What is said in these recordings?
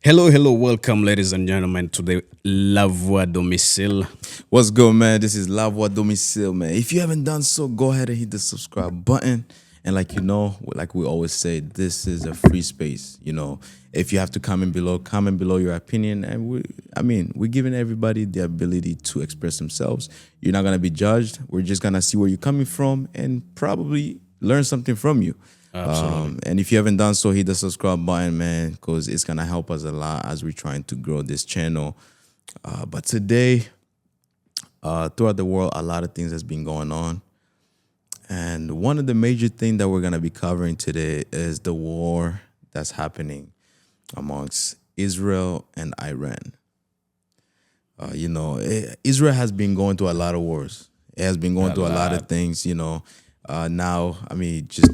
Hello, hello, welcome, ladies and gentlemen, to the La Voix Domicile. What's good, man? This is La Voix Domicile, man. If you haven't done so, go ahead and hit the subscribe button. And like we always say, this is a free space. If you have to comment below your opinion. And we're giving everybody the ability to express themselves. You're not gonna be judged. We're just gonna see where you're coming from and probably learn something from you. Absolutely. And if you haven't done so, hit the subscribe button, man, because it's gonna help us a lot as we're trying to grow this channel. But today, throughout the world, a lot of things has been going on. And one of the major things that we're going to be covering today is the war that's happening amongst Israel and Iran. Israel has been going through a lot of wars. It has been going through a lot of things, just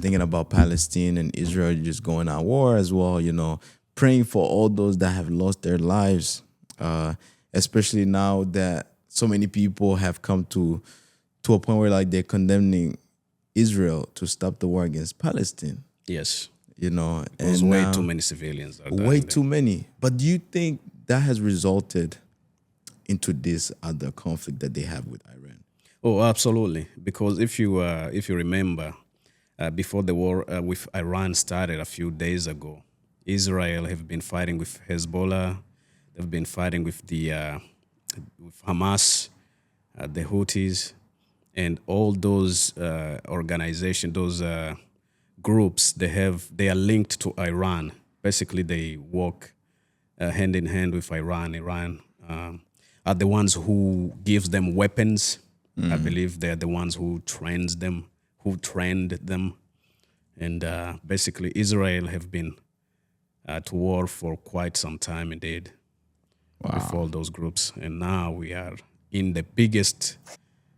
thinking about Palestine and Israel just going at war as well, praying for all those that have lost their lives, especially now that so many people have come to a point where like they're condemning Israel to stop the war against Palestine. Yes. And Way too many civilians are dying way there. too many. But do you think that has resulted into this other conflict that they have with Iran? Oh, absolutely. Because if you remember, before the war with Iran started a few days ago, Israel have been fighting with Hezbollah. They've been fighting with with Hamas, the Houthis, and all those organizations, those groups. They are linked to Iran. Basically, they work hand in hand with Iran. Iran are the ones who gives them weapons. I believe they're the ones who trained them, and basically Israel have been at war for quite some time indeed. With all those groups, and now we are in the biggest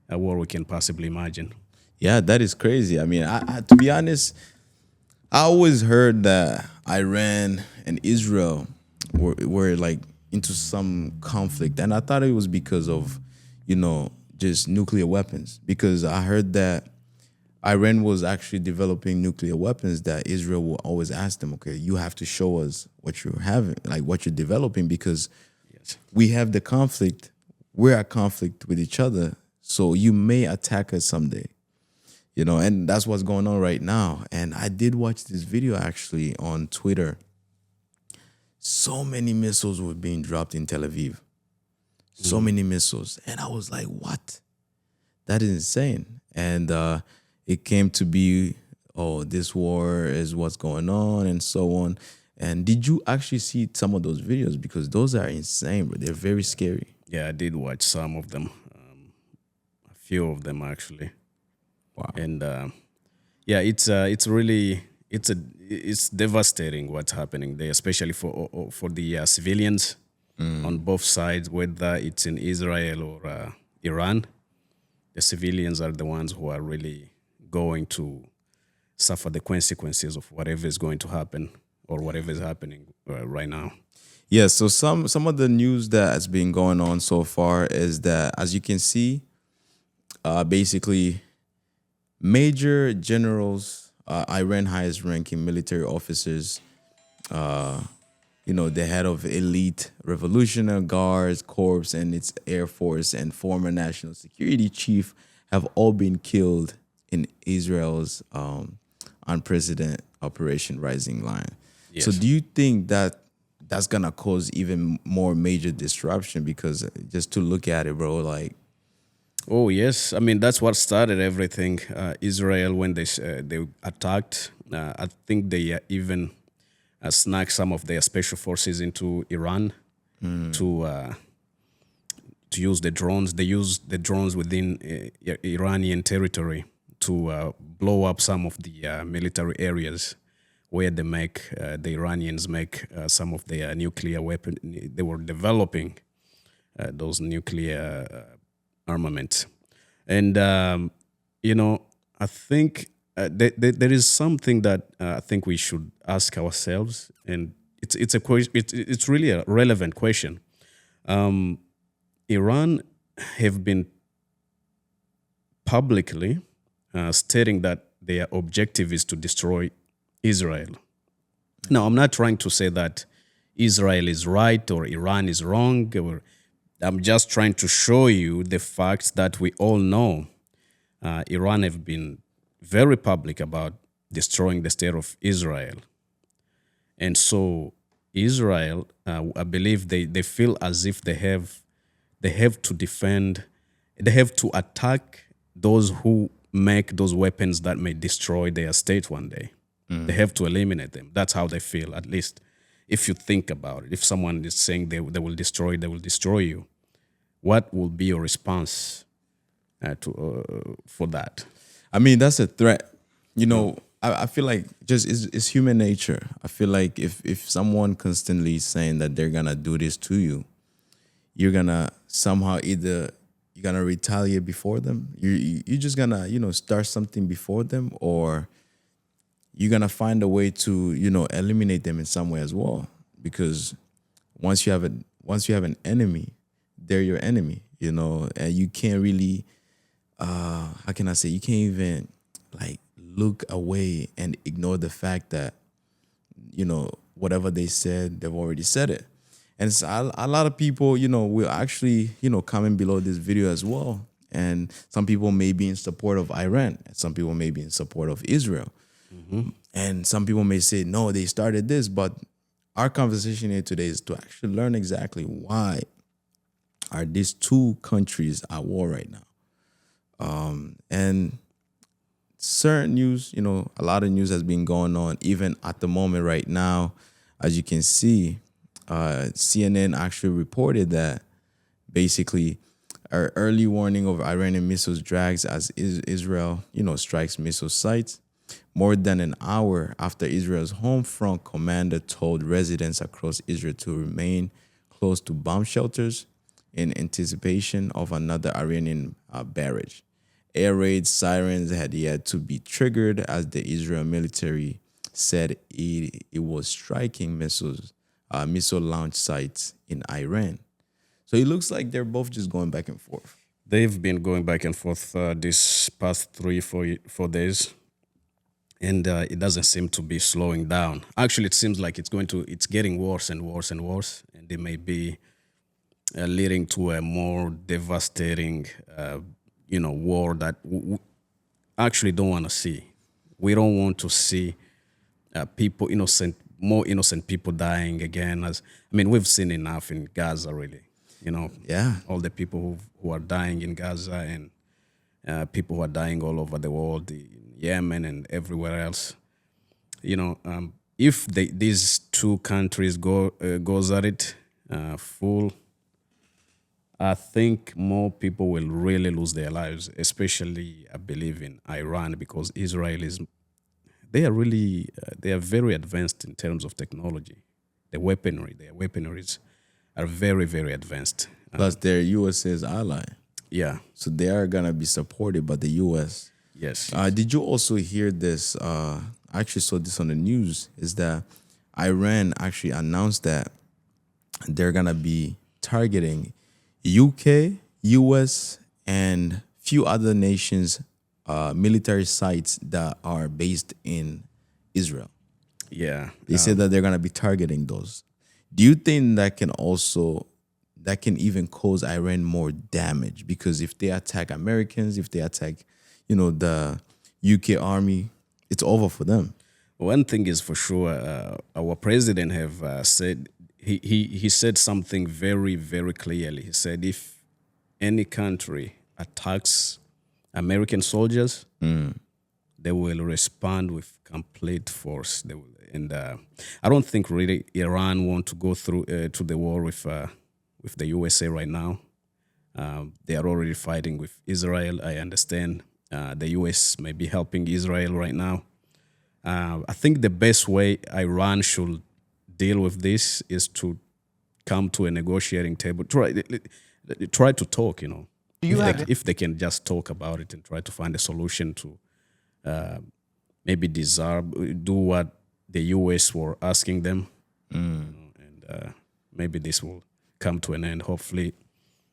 war we can possibly imagine. Yeah, that is crazy. To be honest, I always heard that Iran and Israel were like into some conflict, and I thought it was because of, just nuclear weapons. Because I heard that Iran was actually developing nuclear weapons that Israel will always ask them, okay, you have to show us what you're having, like what you're developing, because we have the conflict. We're at conflict with each other. So you may attack us someday, and that's what's going on right now. And I did watch this video actually on Twitter. So many missiles were being dropped in Tel Aviv. So many missiles. And I was like, what? That is insane. And it came to be, oh, this war is what's going on and so on. And did you actually see some of those videos? Because those are insane, but they're very scary. Yeah, I did watch some of them, a few of them actually. Wow. And yeah, it's devastating what's happening there, especially for the civilians on both sides, whether it's in Israel or Iran. The civilians are the ones who are really going to suffer the consequences of whatever is going to happen or whatever is happening right now. Yeah, so some of the news that has been going on so far is that, as you can see, basically major generals, Iran highest ranking military officers, the head of elite revolutionary guards corps and its air force and former national security chief have all been killed in Israel's unprecedented Operation Rising Lion. Yes. So do you think that that's gonna cause even more major disruption? Because just to look at it, bro, like, Oh yes, I mean that's what started everything. Israel, when they attacked, I think they even snuck some of their special forces into Iran to use the drones. They used the drones within Iranian territory to blow up some of the military areas where the Iranians make some of their nuclear weapons. They were developing those nuclear armament. And, I think there is something that I think we should ask ourselves, and it's really a relevant question. Iran have been publicly stating that their objective is to destroy Israel. Now, I'm not trying to say that Israel is right or Iran is wrong. I'm just trying to show you the facts that we all know. Iran have been very public about destroying the state of Israel. And so Israel, I believe they feel as if they have to defend, they have to attack those who make those weapons that may destroy their state one day. They have to eliminate them. That's how they feel, at least if you think about it. If someone is saying they will destroy you, what will be your response for that? I mean, that's a threat. You know, I feel like just it's human nature. I feel like if someone constantly is saying that they're gonna do this to you, you're gonna somehow either you're gonna retaliate before them. You're just gonna start something before them, or you're gonna find a way to eliminate them in some way as well. Because once you have an enemy, they're your enemy. And you can't really how can I say, you can't even like look away and ignore the fact that whatever they said, they've already said it. And it's a lot of people will actually comment below this video as well, and some people may be in support of Iran, and some people may be in support of Israel, and some people may say no, they started this. But our conversation here today is to actually learn exactly why are these two countries at war right now. And certain news, a lot of news has been going on even at the moment right now. As you can see, CNN actually reported that basically our early warning of Iranian missiles drags as Israel, strikes missile sites. More than an hour after Israel's home front commander told residents across Israel to remain close to bomb shelters in anticipation of another Iranian barrage. Air raid sirens had yet to be triggered as the Israel military said it was striking missile launch sites in Iran. So it looks like they're both just going back and forth. They've been going back and forth this past 4 days, and it doesn't seem to be slowing down. Actually, it seems like it's getting worse and worse and worse, and it may be leading to a more devastating, war that we actually don't want to see. We don't want to see people, more innocent people dying again. We've seen enough in Gaza, really. Yeah. All the people who are dying in Gaza, and people who are dying all over the world, in Yemen and everywhere else. If these two countries goes at it full, I think more people will really lose their lives, especially I believe in Iran, because they are very advanced in terms of technology. Their weaponries are very, very advanced. Plus, they're US's ally. Yeah. So they are going to be supported by the US. Yes. Did you also hear this? I actually saw this on the news, is that Iran actually announced that they're going to be targeting UK, US, and few other nations' military sites that are based in Israel. Yeah. They said that they're going to be targeting those. Do you think that can even cause Iran more damage? Because if they attack Americans, if they attack, the UK army, it's over for them. One thing is for sure, our president have said, he said something very, very clearly. He said if any country attacks American soldiers, they will respond with complete force. They will, and I don't think really Iran want to go through to the war with the USA right now. They are already fighting with Israel. I understand the US may be helping Israel right now. I think the best way Iran should deal with this is to come to a negotiating table. Try to talk. If they can just talk about it and try to find a solution to maybe do what the US were asking them, and maybe this will come to an end. Hopefully,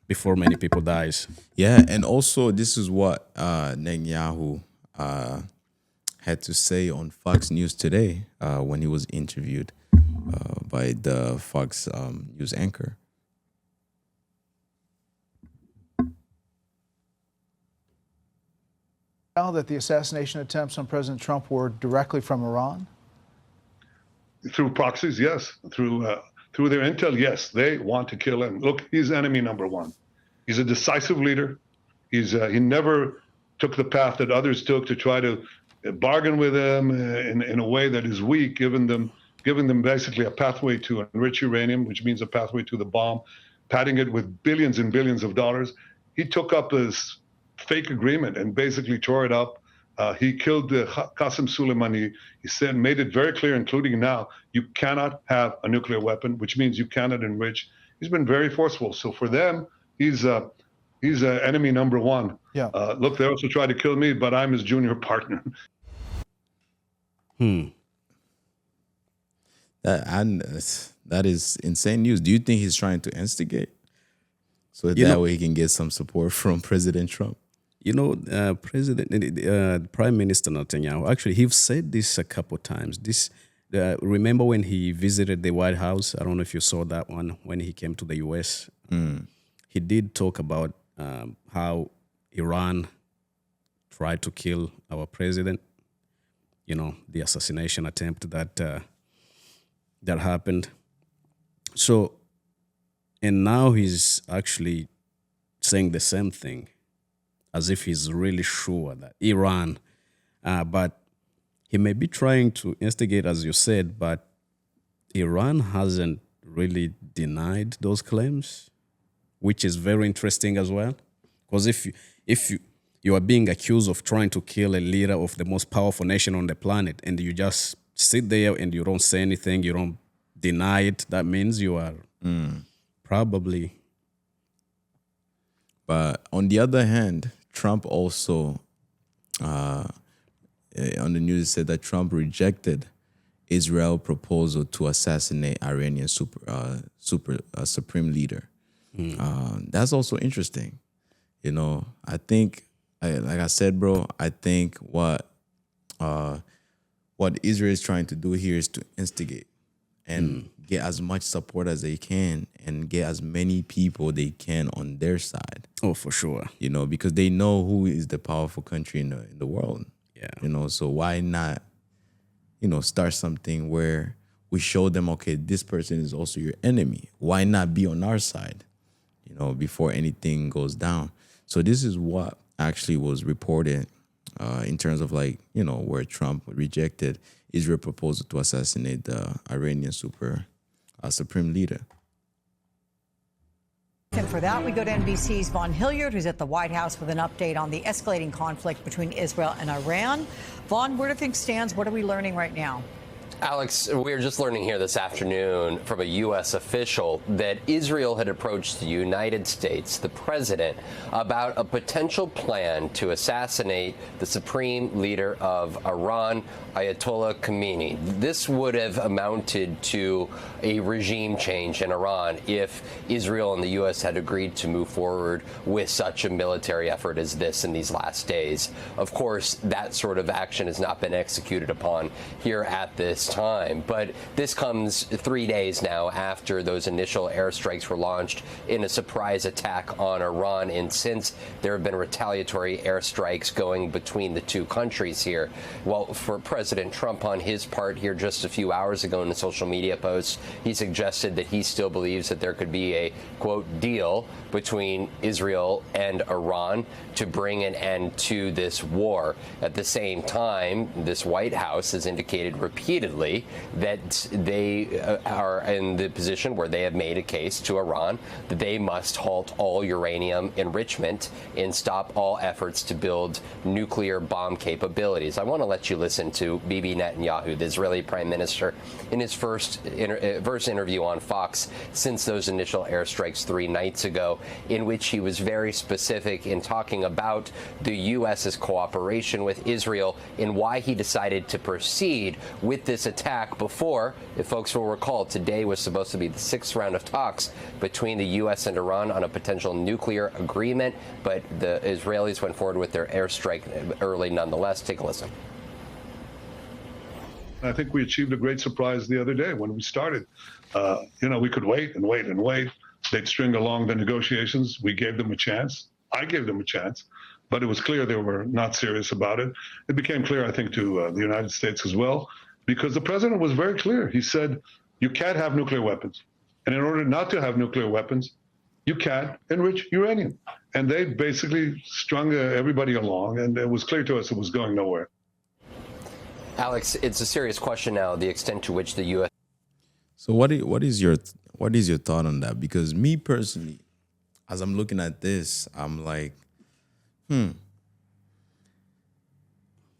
before many people dies. Yeah, and also this is what Netanyahu had to say on Fox News today when he was interviewed by the Fox News anchor. Now that the assassination attempts on President Trump were directly from Iran? Through proxies, yes. Through their intel, yes. They want to kill him. Look, he's enemy number one. He's a decisive leader. He never took the path that others took to try to bargain with them in a way that is weak, giving them basically a pathway to enrich uranium, which means a pathway to the bomb, padding it with billions and billions of dollars. He took up this fake agreement and basically tore it up. He killed Qasem Soleimani. He made it very clear, including now, you cannot have a nuclear weapon, which means you cannot enrich. He's been very forceful. So for them, he's enemy number one. Yeah. Look, they also tried to kill me, but I'm his junior partner. That is insane news. Do you think he's trying to instigate so that way he can get some support from President Trump? You know, Prime Minister Netanyahu, actually, he's said this a couple of times. Remember when he visited the White House? I don't know if you saw that one, when he came to the U.S. He did talk about how Iran tried to kill our president. You know, the assassination attempt that happened. So, and now he's actually saying the same thing, as if he's really sure that Iran, but he may be trying to instigate, as you said, but Iran hasn't really denied those claims, which is very interesting as well. Because if you are being accused of trying to kill a leader of the most powerful nation on the planet, and you just sit there and you don't say anything, you don't deny it, that means you are probably. But on the other hand, Trump also, on the news, said that Trump rejected Israel's proposal to assassinate Iranian supreme leader. That's also interesting. You know, I think, like I said, bro, I think what Israel is trying to do here is to instigate and get as much support as they can and get as many people they can on their side. Oh, for sure. You know, because they know who is the powerful country in the world. Yeah. You know, so why not, start something where we show them, okay, this person is also your enemy. Why not be on our side, before anything goes down? So this is what actually was reported in terms of where Trump rejected Israel's proposal to assassinate the Iranian supreme leader. And for that, we go to NBC's Vaughn Hilliard, who's at the White House with an update on the escalating conflict between Israel and Iran. Vaughn, where do things stand? What are we learning right now? Alex, we're just learning here this afternoon from a U.S. official that Israel had approached the United States, the president, about a potential plan to assassinate the supreme leader of Iran, Ayatollah Khamenei. This would have amounted to a regime change in Iran if Israel and the U.S. had agreed to move forward with such a military effort as this in these last days. Of course, that sort of action has not been executed upon here at this time, but this comes 3 days now after those initial airstrikes were launched in a surprise attack on Iran, and since there have been retaliatory airstrikes going between the two countries here. Well, for President Trump, on his part here just a few hours ago in a social media post, he suggested that he still believes that there could be a, quote, deal between Israel and Iran to bring an end to this war. At the same time, this White House has indicated repeatedly that they are in the position where they have made a case to Iran that they must halt all uranium enrichment and stop all efforts to build nuclear bomb capabilities. I want to let you listen to Bibi Netanyahu, the Israeli prime minister, in his first interview on Fox since those initial airstrikes 3 nights ago, in which he was very specific in talking about the U.S.'s cooperation with Israel and why he decided to proceed with this attack before, if folks will recall, today was supposed to be the 6th round of talks between the U.S. and Iran on a potential nuclear agreement, but the Israelis went forward with their airstrike early nonetheless. Take a listen. I think we achieved a great surprise the other day when we started. We could wait and wait and wait. They'd string along the negotiations. We gave them a chance. I gave them a chance, but it was clear they were not serious about it. It became clear, I think, to the United States as well, because the president was very clear. He said, you can't have nuclear weapons. And in order not to have nuclear weapons, you can't enrich uranium. And they basically strung everybody along, and it was clear to us it was going nowhere. Alex, it's a serious question now, the extent to which the U.S. So what is your thought on that? Because me personally, as I'm looking at this, I'm like,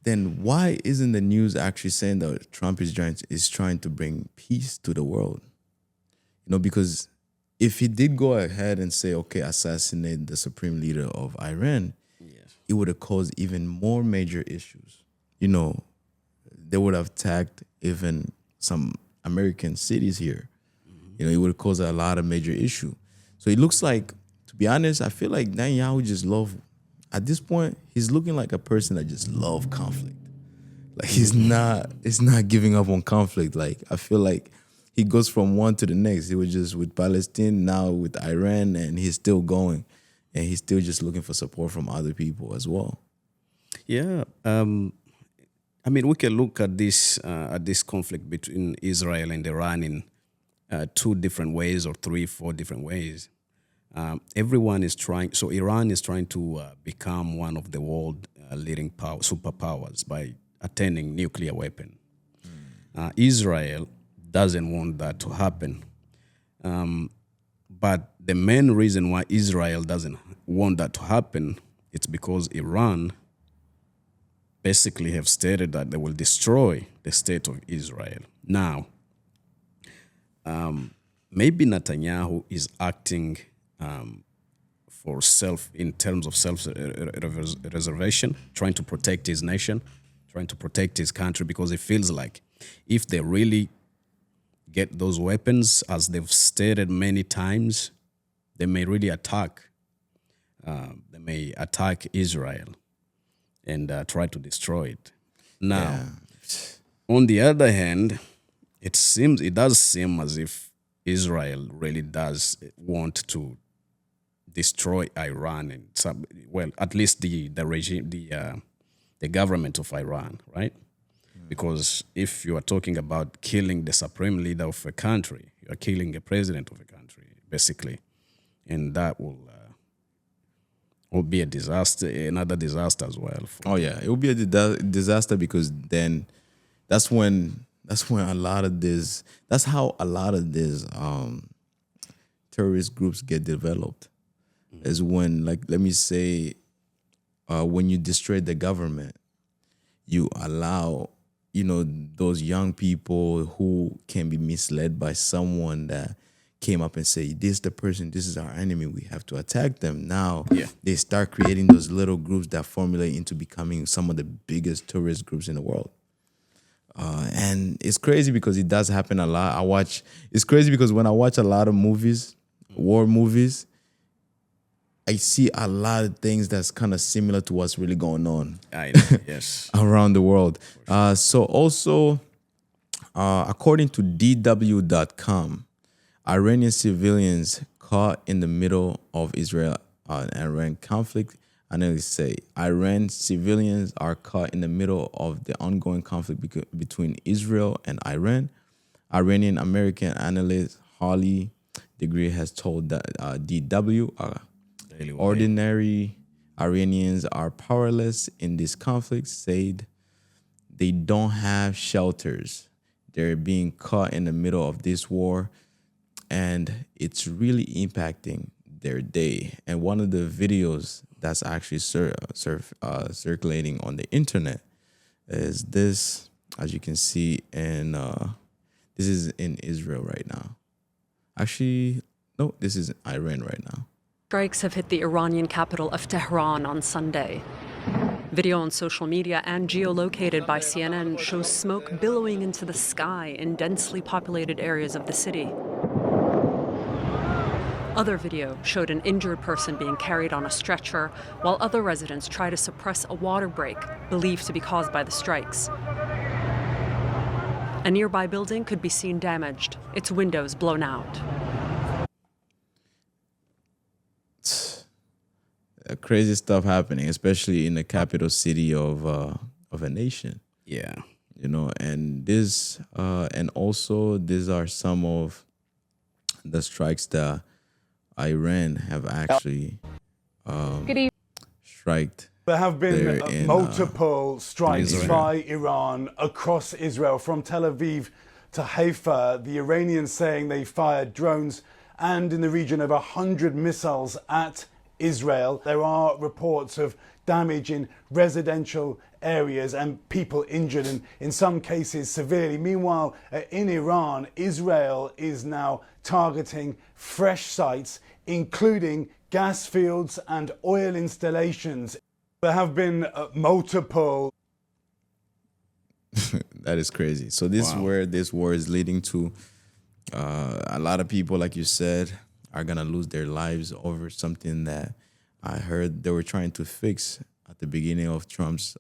then why isn't the news actually saying that Trump is trying to bring peace to the world? Because if he did go ahead and say, okay, assassinate the supreme leader of Iran, it would have caused even more major issues. They would have attacked even some American cities here. It would have caused a lot of major issue. So it looks like, to be honest, I feel like Netanyahu at this point, he's looking like a person that just loves conflict. Like he's not giving up on conflict. Like I feel like he goes from one to the next. He was just with Palestine, now with Iran, and he's still going. And he's still just looking for support from other people as well. Yeah. We can look at this conflict between Israel and Iran in two different ways, or 3-4 different ways. Everyone is trying. So Iran is trying to become one of the world leading superpowers by attaining nuclear weapon. Israel doesn't want that to happen. But the main reason why Israel doesn't want that to happen, it's because Iran basically have stated that they will destroy the state of Israel. Now, maybe Netanyahu is acting in terms of self-reservation, trying to protect his nation, trying to protect his country, because he feels like if they really get those weapons, as they've stated many times, they may really attack. They may attack Israel and try to destroy it. Now, on the other hand, it does seem as if Israel really does want to destroy Iran, and at least the regime, the government of Iran, right? Because if you are talking about killing the supreme leader of a country, you are killing the president of a country, basically, and that will be a disaster, another disaster as well. It will be a disaster, because then that's when a lot of this. That's how a lot of these terrorist groups get developed. Is when, like, let me say, when you destroy the government, you allow, those young people who can be misled by someone that came up and say, this is our enemy, we have to attack them. Now they start creating those little groups that formulate into becoming some of the biggest terrorist groups in the world. And it's crazy because it does happen a lot. It's crazy because when I watch a lot of movies, war movies, I see a lot of things that's kind of similar to what's really going on around the world. So also, according to DW.com, Iranian civilians caught in the middle of Israel and Iran conflict. Analysts say Iran civilians are caught in the middle of the ongoing conflict between Israel and Iran. Iranian American analyst Holly Degree has told that DW ordinary Iranians are powerless in this conflict, said they don't have shelters. They're being caught in the middle of this war, and it's really impacting their day. And one of the videos that's actually circulating on the internet is this, as you can see, and this is in Israel right now. Actually, no, this is Iran right now. Strikes have hit the Iranian capital of Tehran on Sunday. Video on social media and geolocated by CNN shows smoke billowing into the sky in densely populated areas of the city. Other video showed an injured person being carried on a stretcher, while other residents try to suppress a water break believed to be caused by the strikes. A nearby building could be seen damaged, its windows blown out. Crazy stuff happening, especially in the capital city of a nation. Yeah. You know, and this and also these are some of the strikes that Iran have actually striked. There have been There in, multiple strikes Israel. by Iran across Israel, from Tel Aviv to Haifa. The Iranians saying they fired drones and in the region of 100 missiles at Israel. There are reports of damage in residential areas and people injured, and in some cases severely. Meanwhile, in Iran, Israel is now targeting fresh sites, including gas fields and oil installations. There have been multiple. That is crazy. So this is where this war is leading to. A lot of people, like you said, are gonna lose their lives over something that I heard they were trying to fix at the beginning of Trump's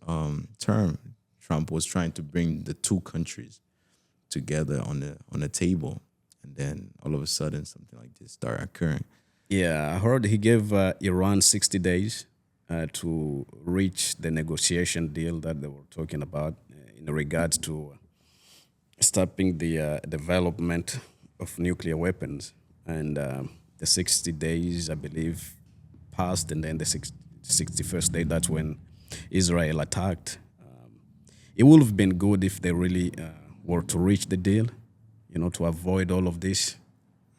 term. Trump was trying to bring the two countries together on the table, and then all of a sudden something like this started occurring. Yeah, I heard he gave Iran 60 days to reach the negotiation deal that they were talking about in regards to stopping the development of nuclear weapons. And the 60 days, I believe, passed, and then the 61st day, that's when Israel attacked. It would have been good if they really were to reach the deal, you know, to avoid all of this.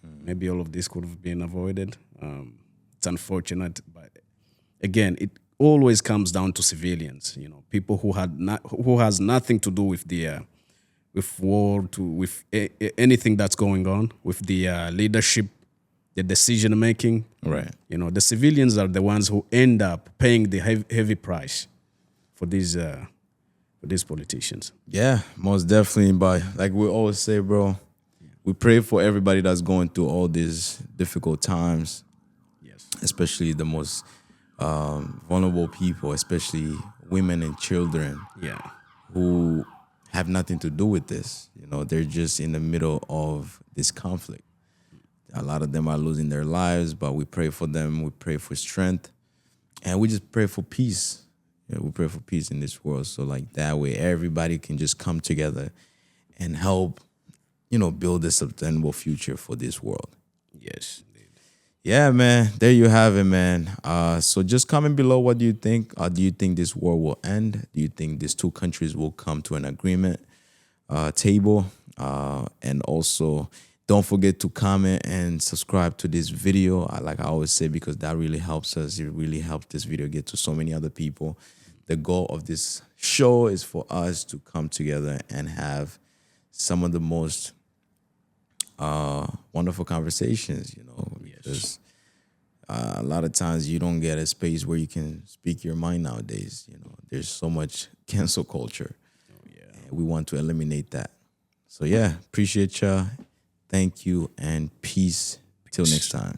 Maybe all of this could have been avoided. It's unfortunate, but again, it always comes down to civilians. You know, people who has nothing to do with the with war, with anything that's going on, with the leadership, the decision making. Right. You know, the civilians are the ones who end up paying the heavy price for these politicians. Yeah, most definitely. But like we always say, bro, we pray for everybody that's going through all these difficult times. Yes. Especially the most vulnerable people, especially women and children. Yeah. Who have nothing to do with this. You know, they're just in the middle of this conflict. A lot of them are losing their lives, but we pray for them. We pray for strength, and we just pray for peace. Yeah, we pray for peace in this world, so like that way everybody can just come together and help, you know, build a sustainable future for this world. Yes. Yeah, man. There you have it, man. So just comment below. What do you think? Do you think this war will end? Do you think these two countries will come to an agreement table? And also, don't forget to comment and subscribe to this video. Like I always say, because that really helps us. It really helped this video get to so many other people. The goal of this show is for us to come together and have some of the most wonderful conversations, you know, because a lot of times you don't get a space where you can speak your mind nowadays. You know, there's so much cancel culture. And we want to eliminate that. So yeah, appreciate ya. Thank you and peace. Till next time.